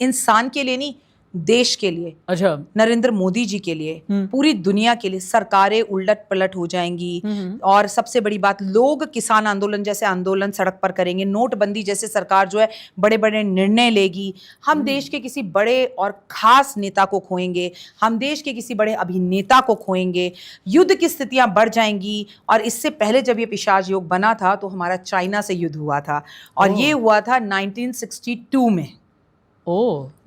इंसान के लिए नहीं, देश के लिए, अच्छा, नरेंद्र मोदी जी के लिए, पूरी दुनिया के लिए सरकारें उलट पलट हो जाएंगी। और सबसे बड़ी बात, लोग किसान आंदोलन जैसे आंदोलन सड़क पर करेंगे, नोटबंदी जैसे सरकार जो है बड़े बड़े निर्णय लेगी, हम देश के किसी बड़े और खास नेता को खोएंगे, हम देश के किसी बड़े अभिनेता को खोएंगे, युद्ध की स्थितियां बढ़ जाएंगी। और इससे पहले जब ये पिशाच योग बना था तो हमारा चाइना से युद्ध हुआ था, और ये हुआ था 1962 में,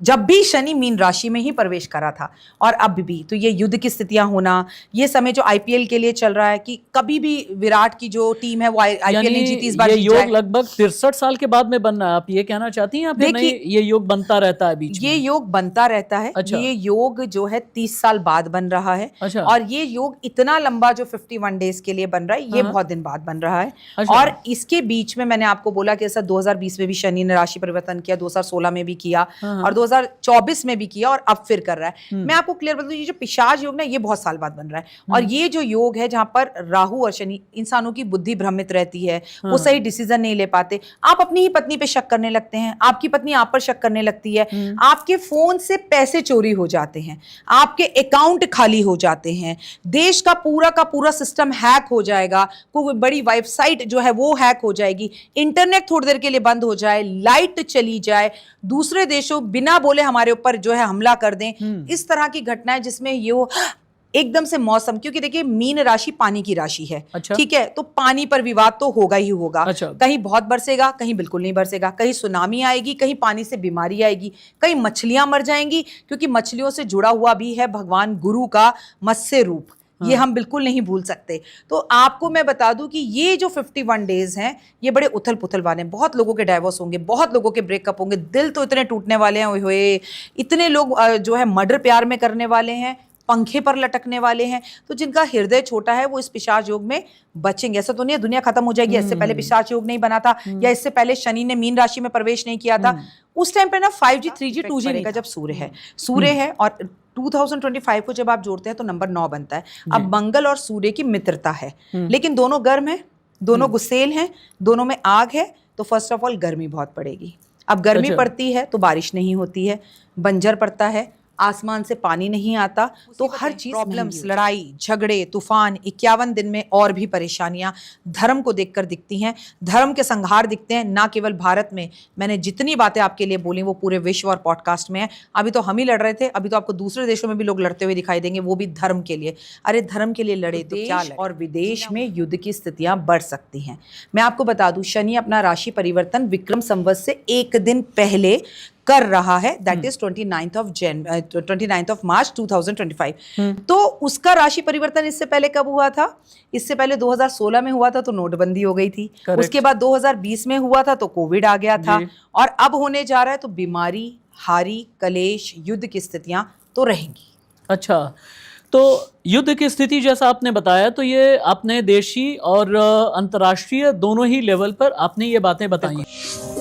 जब भी शनि मीन राशि में ही प्रवेश करा था। और अब भी तो ये युद्ध की स्थितियां होना, ये समय जो आईपीएल के लिए चल रहा है कि कभी भी विराट की जो टीम है वो आईपीएल नहीं जीती, इस बार ये योग लगभग 63 साल के बाद में बन रहा है, आप ये कहना चाहती हैं? देखिए, ये योग बनता रहता है बीच में, ये योग बनता रहता है। अच्छा। ये योग जो है 30 साल बाद बन रहा है। अच्छा। और ये योग इतना लंबा जो 51 डेज के लिए बन रहा है, ये बहुत दिन बाद बन रहा है। अच्छा। और इसके बीच में मैंने आपको बोला कि ऐसा 2020 में भी शनि ने राशि परिवर्तन किया, 2016 में भी किया, और 2024 में भी किया, और अब फिर कर रहा है। मैं आपको क्लियर बता दूं, ये जो पिशाच योग ना, ये बहुत साल बाद बन रहा है। और ये जो योग है जहां पर राहु और शनि, इंसानों की बुद्धि भ्रमित रहती है, वो सही डिसीजन नहीं ले पाते। आप अपनी ही पत्नी पे शक करने लगते हैं, आपकी पत्नी आप पर शक करने लगती है, आपके फोन से पैसे चोरी हो जाते हैं, आपके अकाउंट खाली हो जाते हैं, देश का पूरा सिस्टम हैक हो जाएगा, कोई बड़ी वेबसाइट जो है वो हैक हो जाएगी, इंटरनेट थोड़ी देर के लिए बंद हो जाए, लाइट चली जाए, दूसरे देशों बिना बोले हमारे ऊपर जो है हमला कर दें। इस तरह की घटनाएं जिसमें ये एकदम से मौसम, क्योंकि देखिए मीन राशि पानी की राशि है। अच्छा। ठीक है, तो पानी पर विवाद तो होगा ही होगा। अच्छा। कहीं बहुत बरसेगा, कहीं बिल्कुल नहीं बरसेगा, कहीं सुनामी आएगी, कहीं पानी से बीमारी आएगी, कहीं मछलियां मर जाएंगी, क्योंकि मछलियों से जुड़ा हुआ भी है भगवान गुरु का मत्स्य रूप। हाँ। ये हम बिल्कुल नहीं भूल सकते। तो आपको मैं बता दूं कि ये जो 51 डेज हैं, ये बड़े उथल पुथल वाले हैं। बहुत लोगों के डाइवोर्स होंगे, बहुत लोगों के ब्रेकअप होंगे, दिल तो इतने टूटने वाले हैं, हुए इतने लोग जो है मर्डर प्यार में करने वाले हैं, पंखे पर लटकने वाले हैं। तो जिनका हृदय छोटा है वो इस पिशाच योग में बचेंगे। ऐसा तो नहीं है दुनिया खत्म हो जाएगी, इससे पहले पिशाच योग नहीं बना था, या इससे पहले शनि ने मीन राशि में प्रवेश नहीं किया था। उस टाइम पे ना 5G 3G 2G का जब सूर्य है और 2025 को जब आप जोड़ते हैं तो नंबर 9 बनता है। अब मंगल और सूर्य की मित्रता है, लेकिन दोनों गर्म है, दोनों गुस्सेल हैं, दोनों में आग है। तो फर्स्ट ऑफ ऑल गर्मी बहुत पड़ेगी। अब गर्मी पड़ती है तो बारिश नहीं होती है, बंजर पड़ता है, आसमान से पानी नहीं आता, तो हर चीज प्रॉब्लम्स, लड़ाई झगड़े तूफान, 51 दिन में और भी परेशानियां धर्म को देखकर दिखती हैं, धर्म के संहार दिखते हैं। ना केवल भारत में, मैंने जितनी बातें आपके लिए बोली वो पूरे विश्व और पॉडकास्ट में है। अभी तो हम ही लड़ रहे थे, अभी तो आपको दूसरे देशों में भी लोग लड़ते हुए दिखाई देंगे, वो भी धर्म के लिए। अरे धर्म के लिए लड़े तो क्या लड़े। और विदेश में युद्ध की स्थितियां बढ़ सकती हैं। मैं आपको बता दूं, शनि अपना राशि परिवर्तन विक्रम संवत से एक दिन पहले कर रहा है, दैट इज 29 ऑफ मार्च 2025। तो उसका राशि परिवर्तन इससे पहले कब हुआ था? इससे पहले 2016 में हुआ था तो नोटबंदी हो गई थी। उसके बाद 2020 में हुआ था तो कोविड आ गया था, और अब होने जा रहा है तो बीमारी, हारी, कलेश, युद्ध की स्थितियां तो रहेंगी। अच्छा, तो युद्ध की स्थिति जैसा आपने बताया, तो ये आपने देशी और अंतर्राष्ट्रीय दोनों ही लेवल पर आपने ये बातें बताई।